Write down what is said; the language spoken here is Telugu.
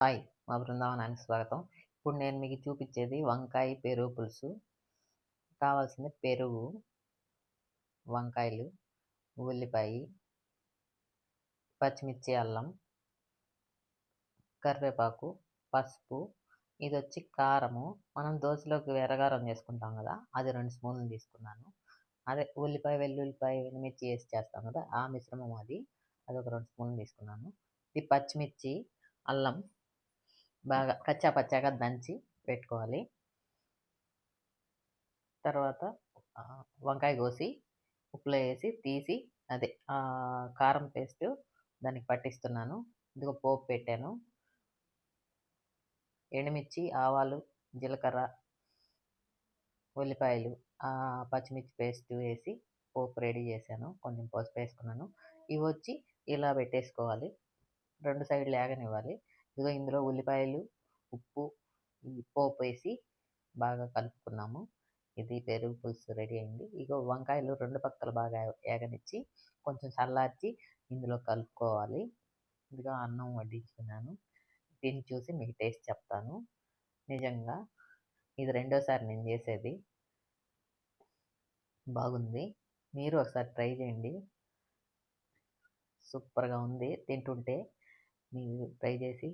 హాయ్! మా బృందావనానికి స్వాగతం. ఇప్పుడు నేను మీకు చూపిచ్చేది వంకాయ పెరుగు పులుసు. కావాల్సింది పెరుగు, వంకాయలు, ఉల్లిపాయి, పచ్చిమిర్చి, అల్లం, కరివేపాకు, పసుపు, ఇదొచ్చి కారము. మనం దోసలోకి ఎర్రగారం చేసుకుంటాం గదా! అది 2 స్పూన్లు తీసుకున్నాను. అదే ఉల్లిపాయ, వెల్లుల్లిపాయ, ఎండుమిర్చి ఏసి చేస్తాం గదా! ఆ మిశ్రమం అది. అదొక 2 స్పూన్లు తీసుకున్నాను. ఈ పచ్చిమిర్చి, అల్లం బాగా కచ్చా పచ్చాగా దంచి పెట్టుకోవాలి. తర్వాత వంకాయ కోసి ఉప్పులో వేసి తీసి అదే కారం పేస్టు దానికి పట్టిస్తున్నాను. ఇదిగో పోపు పెట్టాను. ఎండుమిర్చి, ఆవాలు, జీలకర్ర, ఉల్లిపాయలు, పచ్చిమిర్చి పేస్ట్ వేసి పోపు రెడీ చేశాను. కొంచెం పసుపు వేసుకున్నాను. ఇవొచ్చి ఇలా పెట్టేసుకోవాలి. 2 సైడ్‌లు ఏగనివ్వాలి. ఇదిగో ఇందులో ఉల్లిపాయలు, ఉప్పు, ఈ పోపేసి బాగా కలుపుకున్నాము. ఇది పెరుగు పులుసు రెడీ అయింది. ఇగో వంకాయలు 2 పక్కల బాగా ఏగనిచ్చి కొంచెం చల్లార్చి ఇందులో కలుపుకోవాలి. ఇదిగో అన్నం వడ్డించుకున్నాను. తిని చూసి మీకు టేస్ట్ చెప్తాను. నిజంగా ఇది రెండోసారి నేను చేసేది. బాగుంది. మీరు ఒకసారి ట్రై చేయండి. సూపర్‌గా ఉంది తింటుంటే. మీరు ట్రై చేసి